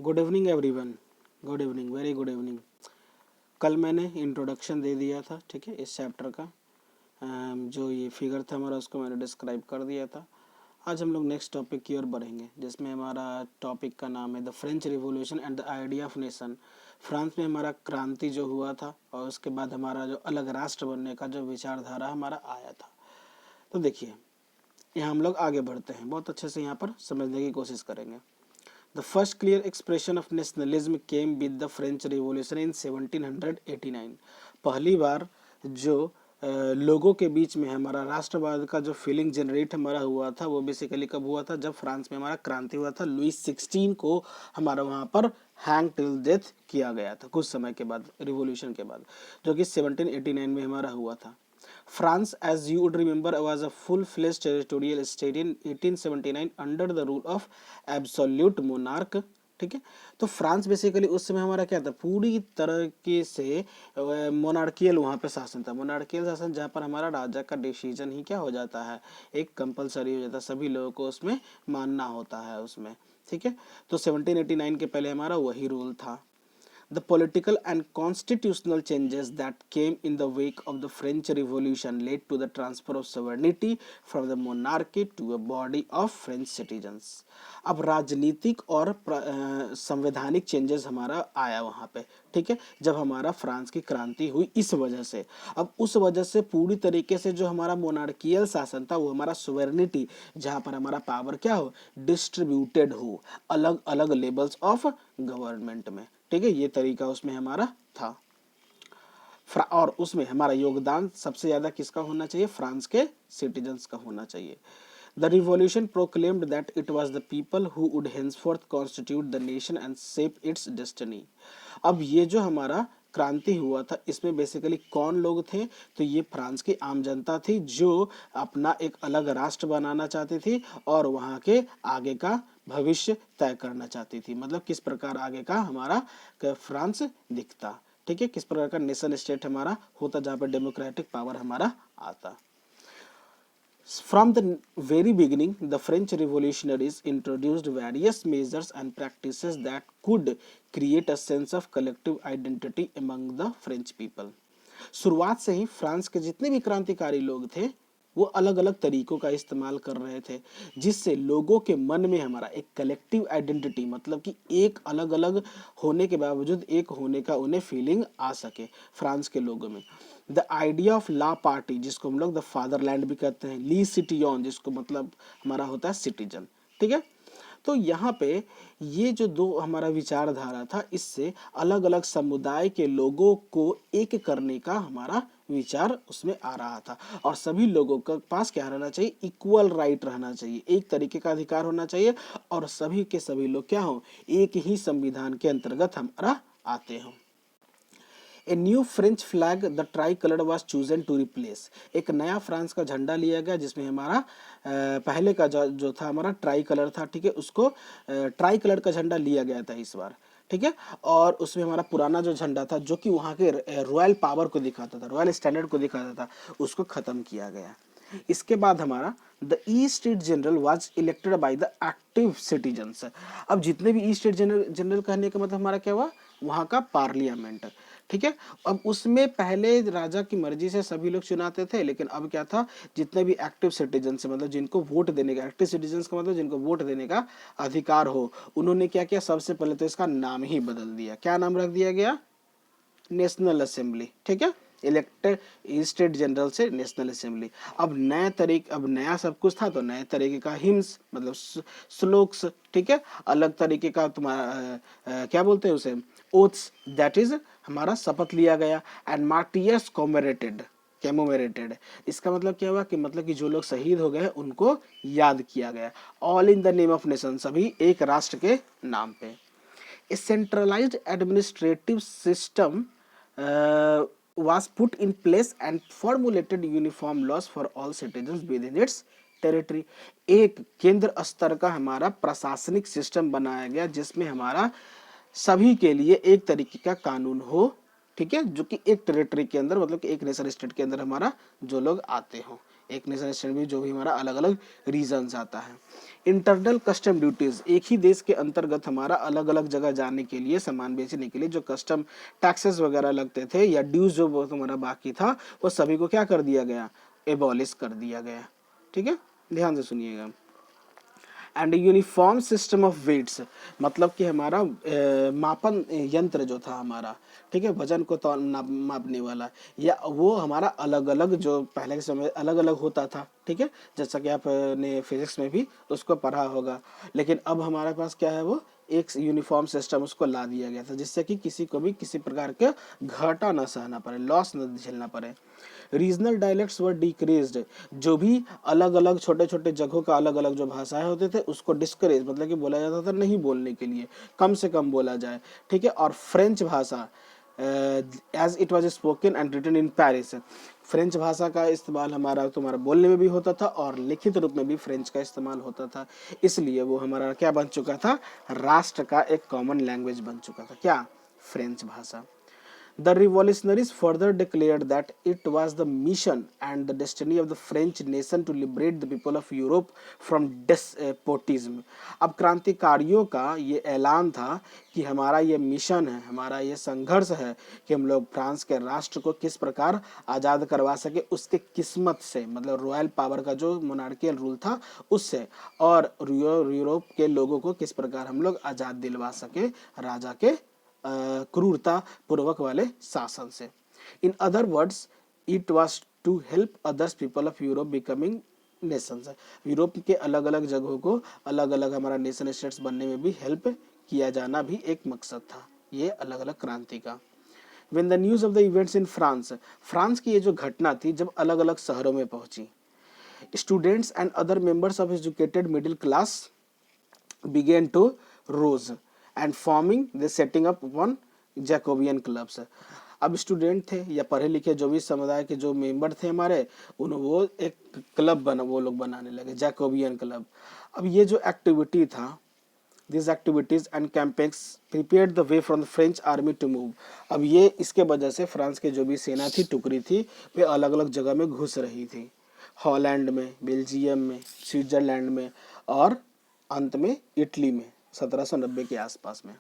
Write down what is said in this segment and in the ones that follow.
Good evening everyone. Good evening, very good evening. कल मैंने introduction दे दिया था, ठीक है, इस चैप्टर का। जो ये फिगर था हमारा उसको मैंने डिस्क्राइब कर दिया था। आज हम लोग नेक्स्ट टॉपिक की ओर बढ़ेंगे, जिसमें हमारा टॉपिक का नाम है the French revolution and the idea of nation. France में हमारा क्रांति जो हुआ था और उसके बाद हमारा जो अलग राष्ट्र बनने का जो विचारधारा हमारा आया था। तो देखिए, यहाँ हम लोग आगे बढ़ते हैं, बहुत अच्छे से यहाँ पर समझने की कोशिश करेंगे। The first clear expression of nationalism came with the French Revolution in 1789। पहली बार जो लोगों के बीच में हमारा राष्ट्रवाद का जो फीलिंग जनरेट हमारा हुआ था वो बेसिकली कब हुआ था? जब फ्रांस में हमारा क्रांति हुआ था। लुई 16 को हमारा वहाँ पर हैंग टिल डेथ किया गया था कुछ समय के बाद, रिवॉल्यूशन के बाद, जो कि 1789 में हमारा हुआ था। France, as you would remember, was a full-fledged territorial state in 1879 under the rule of absolute monarch। ठीक है, तो फ्रांस बेसिकली उस समय हमारा क्या था? पूरी तरीके से मोनार्कियल वहाँ पे शासन था। मोनार्कियल शासन जहाँ पर हमारा राजा का डिसीजन ही क्या हो जाता है? एक कंपलसरी हो जाता है, सभी लोगों को उसमें मानना होता है उसमें। ठीक है, तो 1789 के पहले हमारा वही रूल था। The political and constitutional changes that came in the wake of the French Revolution led to the transfer of sovereignty from the monarchy to a body of French citizens। अब राजनीतिक और संवैधानिक चेंजेस हमारा आया वहाँ पे, ठीक है, जब हमारा फ्रांस की क्रांति हुई इस वजह से। अब उस वजह से पूरी तरीके से जो हमारा मोनार्कियल शासन था वो हमारा सोवेरेनिटी, जहाँ पर हमारा पावर क्या हो? डिस्ट्रीब्यूटेड हो अलग अलग लेवल्स ऑफ गवर्नमेंट में। ठीक है, ये तरीका उसमें हमारा था। और उसमें हमारा योगदान सबसे ज्यादा किसका होना चाहिए? फ्रांस के सिटीजन्स का होना चाहिए। The revolution proclaimed that it was the people who would henceforth constitute the nation and shape its destiny। अब ये जो हमारा क्रांति हुआ था इसमें बेसिकली कौन लोग थे? तो ये फ्रांस की आम जनता थी जो अपना एक अलग राष्ट्र बनाना चाहती थी और वहाँ के आगे का भविष्य तय करना चाहती थी। मतलब किस प्रकार आगे का हमारा फ्रांस दिखता, ठीक है, किस प्रकार का नेशन स्टेट हमारा होता जहाँ पर डेमोक्रेटिक पावर हमारा आता। From the very beginning, the French revolutionaries introduced various measures and practices that could create a sense of collective identity among the French people। शुरुआत से ही फ्रांस के जितने भी क्रांतिकारी लोग थे वो अलग अलग तरीकों का इस्तेमाल कर रहे थे, जिससे लोगों के मन में हमारा एक कलेक्टिव आइडेंटिटी, मतलब कि एक अलग अलग होने के बावजूद एक होने का उन्हें फीलिंग आ सके फ्रांस के लोगों में। द आइडिया ऑफ ला पार्टी, जिसको हम लोग द फादरलैंड भी कहते हैं, ली सिटियन, जिसको मतलब हमारा होता है सिटीजन। ठीक है, तो यहाँ पे ये जो दो हमारा विचारधारा था, इससे अलग अलग समुदाय के लोगों को एक करने का हमारा विचार उसमें आ रहा था। और सभी लोगों के पास क्या रहना चाहिए? इक्वल राइट रहना चाहिए, एक तरीके का अधिकार होना चाहिए और सभी के सभी लोग क्या हो? एक ही संविधान के अंतर्गत हमारा आते हों। A new French flag the tricolour was chosen to replace. एक नया फ्रांस का झंडा लिया गया जिसमें हमारा पहले का जो था हमारा ट्राई कलर था, ठीक है, उसको ट्राई कलर का झंडा लिया गया था इस बार। ठीक है, और उसमें हमारा पुराना जो झंडा था जो कि वहाँ के रॉयल पावर को दिखाता था, रॉयल स्टैंडर्ड को दिखाता था, उसको खत्म किया गया। इसके बाद हमारा the E state general was elected by the active citizens. अब जितने भी ई स्टेट जनरल कहने का मतलब हमारा क्या हुआ? वहाँ का पार्लियामेंट। ठीक है, अब उसमें पहले राजा की मर्जी से सभी लोग चुनाते थे, लेकिन अब क्या था? जितने भी एक्टिव सिटीजन से, मतलब जिनको वोट देने का, एक्टिव सिटीजन का मतलब जिनको वोट देने का अधिकार हो, उन्होंने क्या किया? सबसे पहले तो इसका नाम ही बदल दिया। क्या नाम रख दिया गया? National assembly. ठीक है, इलेक्टेड स्टेट जनरल से नेशनल असेंबली। अब नया सब कुछ था, तो नए तरीके का हिम्स, मतलब श्लोक्स, ठीक है, अलग तरीके का तुम्हारा क्या बोलते हैं उसे? ओथ्स, दैट इज हमारा शपथ लिया गया। And martyrs commemorated. इसका मतलब क्या हुआ? कि मतलब कि जो लोग शहीद हो गए उनको याद किया गया। All in the name of nation, सभी एक राष्ट्र के नाम पे। A centralized administrative system was put in place and formulated uniform laws for all citizens within its territory. एक केंद्र स्तर का हमारा प्रशासनिक सिस्टम बनाया गया जिसमें हमारा सभी के लिए एक तरीके का कानून हो, ठीक है, जो कि एक टेरिटरी के अंदर, मतलब कि एक नेशन स्टेट के अंदर हमारा जो लोग आते हों, एक नेशन स्टेट में जो भी हमारा अलग अलग रीजन्स आता है। इंटरनल कस्टम ड्यूटीज, एक ही देश के अंतर्गत हमारा अलग अलग जगह जाने के लिए, सामान बेचने के लिए जो कस्टम टैक्सेस वगैरह लगते थे या ड्यूज जो हमारा बाकी था, वो सभी को क्या कर दिया गया, एबॉलिश कर दिया गया। ठीक है, ध्यान से सुनिएगा। And uniform system of weights, मतलब कि हमारा मापन यंत्र जो था हमारा, ठीक है, वजन को मापने वाला, या वो हमारा अलग अलग जो पहले के समय अलग अलग होता था, ठीक है, जैसा कि आपने फिजिक्स में भी उसको पढ़ा होगा। लेकिन अब हमारे पास क्या है, वो एक यूनिफॉर्म सिस्टम उसको ला दिया गया था, जिससे कि किसी को भी किसी प्रकार का घाटा ना सहना पड़े, लॉस न झेलना पड़े। रीजनल डायलेक्ट्स वर डिक्रीज्ड, जो भी अलग अलग छोटे छोटे जगहों का अलग अलग जो भाषाएं होते थे उसको डिस्करेज, मतलब कि बोला जाता था नहीं बोलने के लिए, कम से कम बोला जाए। ठीक है, और फ्रेंच भाषा as it was spoken and written in Paris, French भाषा का इस्तेमाल हमारा तुम्हारा बोलने में भी होता था और लिखित रूप में भी फ्रेंच का इस्तेमाल होता था, इसलिए वो हमारा क्या बन चुका था, राष्ट्र का एक कॉमन लैंग्वेज बन चुका था, क्या, फ्रेंच भाषा। The revolutionaries further declared that it was the mission and the destiny of the French nation to liberate the people of Europe from despotism. अब क्रांतिकारियों का ये ऐलान था कि हमारा ये मिशन है, हमारा ये संघर्ष है कि हम लोग फ्रांस के राष्ट्र को किस प्रकार आज़ाद करवा सके उसके किस्मत से, मतलब रॉयल पावर का जो मोनार्कियल रूल था उससे, और यूरोप के लोगों को किस प्रकार हम लोग आज़ाद दिलवा सके राजा के क्रूरता पूर्वक वाले शासन से। In other words it was to help others people of Europe becoming nations, Europe के अलग अलग जगहों को अलग अलग हमारा नेशन स्टेट्स बनने में भी हेल्प किया जाना भी एक मकसद था ये अलग अलग क्रांति का। When the news of the events in France, France की ये जो घटना थी जब अलग अलग शहरों में पहुंची, students and other members of educated middle class began to rose and forming the setting up one Jacobin clubs. अब स्टूडेंट थे या पढ़े लिखे जो भी समुदाय के जो मेंबर थे हमारे, उन वो एक क्लब बना, वो लोग बनाने लगे जैकोबियन क्लब। अब ये जो एक्टिविटी था, this activities and campaigns prepared the way from the French army to move. अब ये इसके वजह से फ्रांस के जो भी सेना थी, टुकड़ी थी, वे अलग अलग जगह में घुस रही थी, हॉलैंड में, बेल्जियम में, स्विट्जरलैंड में और अंत में इटली में 1790 के आसपास में।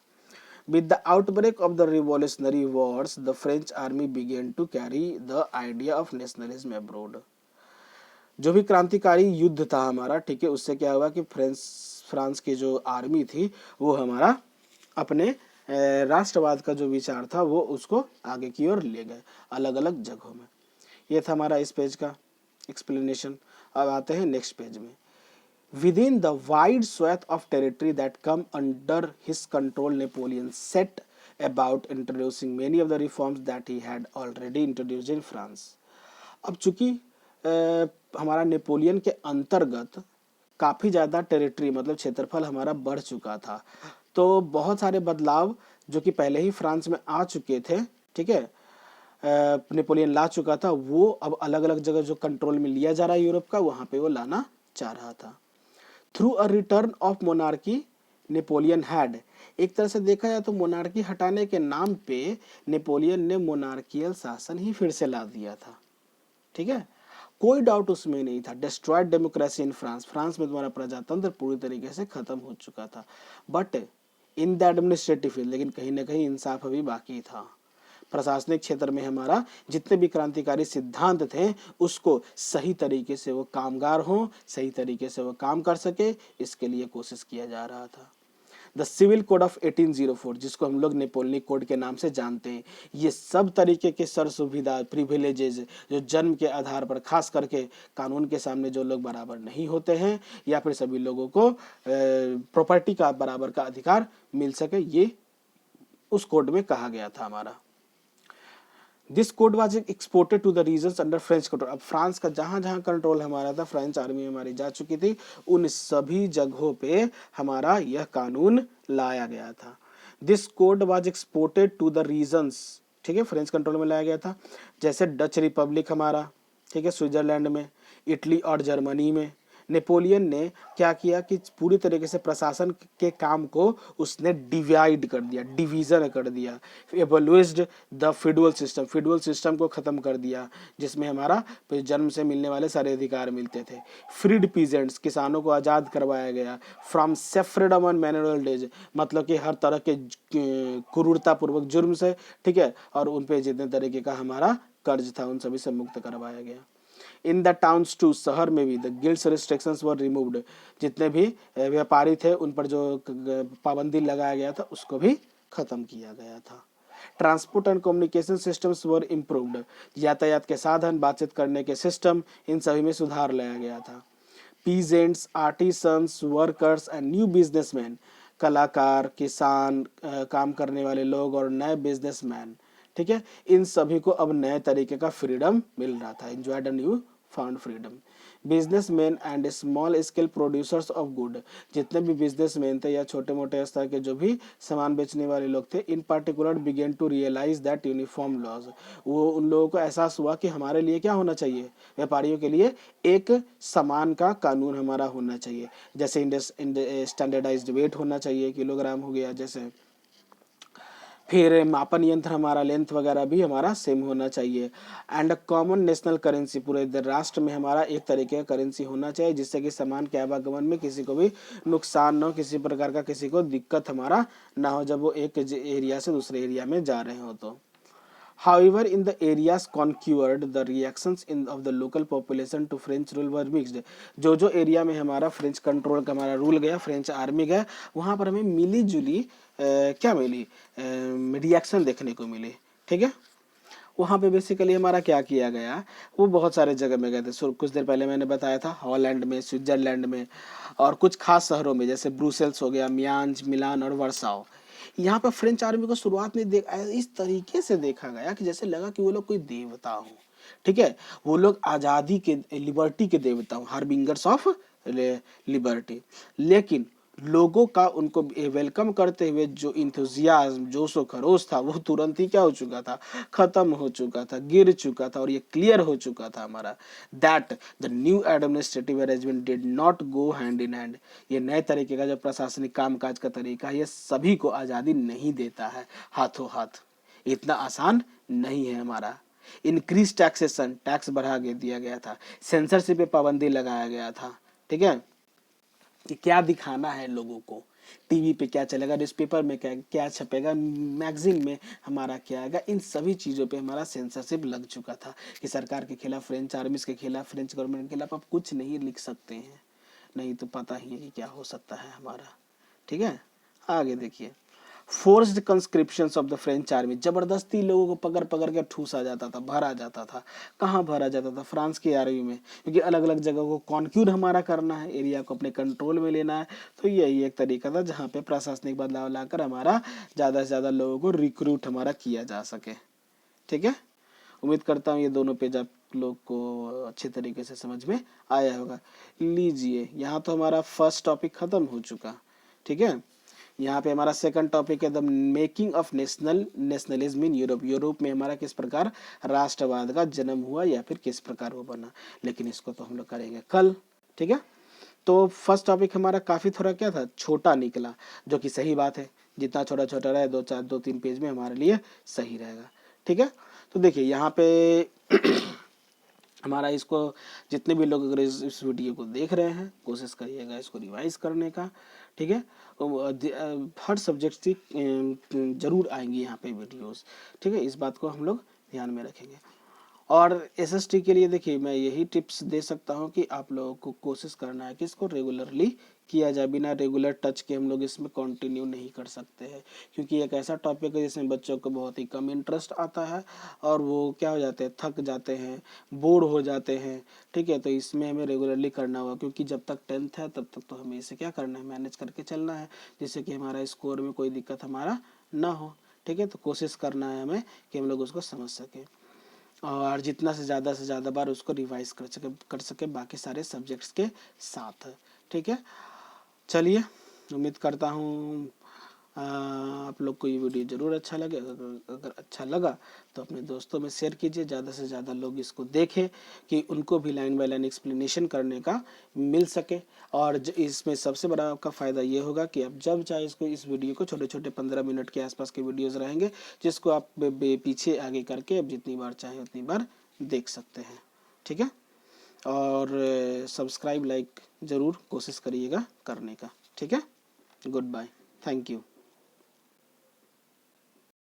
With the outbreak of the revolutionary wars, the French army began to carry the idea of nationalism abroad. जो भी क्रांतिकारी युद्ध था हमारा, ठीक है, उससे क्या हुआ कि फ्रांस की जो आर्मी थी वो हमारा अपने राष्ट्रवाद का जो विचार था वो उसको आगे की ओर ले गए अलग अलग जगहों में। ये था हमारा इस पेज का एक्सप्लेनेशन। अब आते हैं नेक्स्ट पेज में। Within the wide swath of territory that come under his control, Napoleon set about introducing many of the reforms that he had already introduced in France. अब चूंकि हमारा नेपोलियन के अंतर्गत काफ़ी ज़्यादा टेरिटरी मतलब क्षेत्रफल हमारा बढ़ चुका था, तो बहुत सारे बदलाव जो कि पहले ही फ्रांस में आ चुके थे, ठीक है, नेपोलियन ला चुका था, वो अब अलग अलग जगह जो कंट्रोल में लिया जा रहा है यूरोप का, वहाँ पे वो लाना चाह रहा था। Through a return of monarchy Napoleon had, एक तरह से देखा जाए तो मोनार्की हटाने के नाम पे नेपोलियन ने मोनार्कियल शासन ही फिर से ला दिया था, ठीक है, कोई डाउट उसमें नहीं था। Destroyed democracy in France, France में तुम्हारा प्रजातंत्र पूरी तरीके से खत्म हो चुका था। But in the administrative field, लेकिन कहीं ना कहीं इंसाफ अभी बाकी था। प्रशासनिक क्षेत्र में हमारा जितने भी क्रांतिकारी सिद्धांत थे उसको सही तरीके से वो कामगार हों, सही तरीके से वो काम कर सके, इसके लिए कोशिश किया जा रहा था। द सिविल कोड ऑफ 1804, जिसको हम लोग नेपोलियन कोड के नाम से जानते हैं, ये सब तरीके के सर सुविधा प्रिविलेजेज जो जन्म के आधार पर खास करके कानून के सामने जो लोग बराबर नहीं होते हैं या फिर सभी लोगों को प्रॉपर्टी का बराबर का अधिकार मिल सके, ये उस कोड में कहा गया था हमारा। This code was exported to the regions under French control. अब फ्रांस का जहां जहां कंट्रोल हमारा था, फ्रेंच आर्मी हमारी जा चुकी थी, उन सभी जगहों पे हमारा यह कानून लाया गया था। This code was exported to the regions, ठीक है, फ्रेंच कंट्रोल में लाया गया था, जैसे डच रिपब्लिक हमारा, ठीक है, स्विट्जरलैंड में, इटली और जर्मनी में, नेपोलियन ने क्या किया कि पूरी तरीके से प्रशासन के काम को उसने डिवाइड कर दिया, डिवीजन कर दिया। एबोलिश्ड the federal system, federal system को खत्म कर दिया जिसमें हमारा जन्म से मिलने वाले सारे अधिकार मिलते थे। फ्रीड पीजेंट्स, किसानों को आज़ाद करवाया गया। फ्रॉम सेफ्रेडम एंड मैनुअल डेज, मतलब कि हर तरह के क्रूरतापूर्वक जुर्म से, ठीक है, और उन पे जितने तरीके का हमारा कर्ज था उन सभी से मुक्त करवाया गया। इन द टाउन्स टू, शहर में भी the guilds restrictions were removed, जितने भी व्यापारी थे उन पर जो पाबंदी लगाया गया था उसको भी खत्म किया गया था। Transport and communication systems were improved, यातायात के साधन, बातचीत करने के सिस्टम, इन सभी में सुधार लाया गया था। Peasants, artisans, workers and new businessman, कलाकार, किसान, काम करने वाले लोग और नए बिजनेसमैन, ठीक है, इन सभी को अब नए तरीके का फ्रीडम मिल रहा था। Enjoyed a new found freedom. Businessman and small scale producers of good, जितने भी बिजनेसमैन थे या छोटे मोटे स्तर के जो भी सामान बेचने वाले लोग थे, in particular began to realise that uniform laws, वो उन लोगों को एहसास हुआ कि हमारे लिए क्या होना चाहिए, व्यापारियों के लिए एक समान का कानून हमारा होना चाहिए। जैसे स्टैंडर्डाइज्ड वेट होना चाहिए, किलोग्राम हो गया जैसे, फिर मापन यंत्र हमारा लेंथ वगैरह भी हमारा सेम होना चाहिए। एंड कॉमन नेशनल करेंसी, पूरे राष्ट्र में हमारा एक तरीके का करेंसी होना चाहिए जिससे कि सामान के आवागमन में किसी को भी नुकसान न हो, किसी प्रकार का किसी को दिक्कत हमारा ना हो जब वो एक एरिया से दूसरे एरिया में जा रहे हो तो। However, in the areas conquered, the reactions of the local population to French rule were mixed. जो एरिया में हमारा फ्रेंच कंट्रोल का हमारा रूल गया, फ्रेंच आर्मी गया, वहाँ पर हमें मिली जुली क्या मिली, रिएक्शन देखने को मिली, ठीक है। वहाँ पे बेसिकली हमारा क्या किया गया, वो बहुत सारे जगह में गए थे। कुछ देर पहले मैंने बताया था हॉलैंड में, स्विट्जरलैंड में, और कुछ खास शहरों में जैसे ब्रुसेल्स हो गया, मियान्ज, मिलान और वर्साओ। यहाँ पर फ्रेंच आर्मी को शुरुआत में इस तरीके से देखा गया कि जैसे लगा कि वो लोग कोई देवता हो, ठीक है, वो लोग आज़ादी के, लिबर्टी के देवता हो, हार्बिंगर्स ऑफ लिबर्टी। लेकिन लोगों का उनको वेलकम करते हुए जो इंथुजियाज्म, जोश व खरोश था, वो तुरंत ही क्या हो चुका था, खत्म हो चुका था, गिर चुका था, और ये क्लियर हो चुका था हमारा that the new administrative arrangement did not go hand in hand, ये नए तरीके का जो प्रशासनिक कामकाज का तरीका है ये सभी को आज़ादी नहीं देता है हाथों हाथ, इतना आसान नहीं है हमारा। इंक्रीज टैक्सेशन, टैक्स बढ़ा के दिया गया था। सेंसरशिप पे पाबंदी लगाया गया था, ठीक है, कि क्या दिखाना है लोगों को, टीवी पे क्या चलेगा, न्यूज़पेपर में क्या क्या छपेगा, मैगजीन में हमारा क्या आएगा, इन सभी चीज़ों पे हमारा सेंसरशिप लग चुका था कि सरकार के खिलाफ, फ्रेंच आर्मीज के खिलाफ, फ्रेंच गवर्नमेंट के खिलाफ आप कुछ नहीं लिख सकते हैं, नहीं तो पता ही है कि क्या हो सकता है हमारा, ठीक है। आगे देखिए, forced conscriptions of the French army, जबरदस्ती लोगों को पकड़ पकड़ के ठूसा जाता था, भरा जाता था। कहाँ भरा जाता था, फ्रांस की आर्मी में, क्योंकि अलग अलग जगह को कॉन्क्यूर हमारा करना है, एरिया को अपने कंट्रोल में लेना है, तो यही एक तरीका था जहाँ पे प्रशासनिक बदलाव लाकर हमारा ज़्यादा से ज़्यादा लोगों को रिक्रूट हमारा किया जा सके, ठीक है। उम्मीद करता हूँ ये दोनों पेज आप लोग को अच्छे तरीके से समझ में आया होगा। लीजिए, यहाँ तो हमारा फर्स्ट टॉपिक खत्म हो चुका, ठीक है। यहाँ पे हमारा सेकंड टॉपिक है the making of nationalism in Europe, Europe में हमारा किस प्रकार राष्ट्रवाद का जन्म हुआ या फिर किस प्रकार वो बना, लेकिन इसको तो हम लोग करेंगे कल, ठीक है। तो फर्स्ट टॉपिक हमारा काफ़ी थोड़ा क्या था, छोटा निकला, जो कि सही बात है, जितना छोटा छोटा रहे, दो तीन पेज में हमारे लिए सही रहेगा, ठीक है। तो देखिए यहाँ पे हमारा इसको, जितने भी लोग अगर इस वीडियो को देख रहे हैं, कोशिश करिएगा इसको रिवाइज करने का, ठीक है। हर सब्जेक्ट की जरूर आएंगी यहाँ पे वीडियोस, ठीक है, इस बात को हम लोग ध्यान में रखेंगे। और एसएसटी के लिए देखिए मैं यही टिप्स दे सकता हूँ कि आप लोगों को कोशिश करना है कि इसको रेगुलरली किया जाए, बिना रेगुलर टच के हम लोग इसमें कंटिन्यू नहीं कर सकते हैं, क्योंकि एक ऐसा टॉपिक है जिसमें बच्चों को बहुत ही कम इंटरेस्ट आता है और वो क्या हो जाते हैं, थक जाते हैं, बोर हो जाते हैं, ठीक है। तो इसमें हमें रेगुलरली करना होगा, क्योंकि जब तक 10th है तब तक तो हमें इसे क्या करना है, मैनेज करके चलना है, जिससे कि हमारा स्कोर में कोई दिक्कत हमारा ना हो, ठीक है। तो कोशिश करना है हमें कि हम लोग उसको समझ सकें और जितना से ज़्यादा बार उसको रिवाइज कर सके बाकी सारे सब्जेक्ट्स के साथ, ठीक है। चलिए, उम्मीद करता हूँ आप लोग को ये वीडियो ज़रूर अच्छा लगे। अगर अच्छा लगा तो अपने दोस्तों में शेयर कीजिए, ज़्यादा से ज़्यादा लोग इसको देखें कि उनको भी लाइन बाय लाइन एक्सप्लेनेशन करने का मिल सके। और इसमें सबसे बड़ा आपका फ़ायदा ये होगा कि आप जब चाहे इसको, इस वीडियो को, छोटे छोटे 15 मिनट के आसपास के वीडियोज़ रहेंगे जिसको आप पीछे आगे करके अब जितनी बार चाहे उतनी बार देख सकते हैं। ठीक है, और सब्सक्राइब लाइक ज़रूर कोशिश करिएगा करने का। ठीक है, गुड बाय, थैंक यू।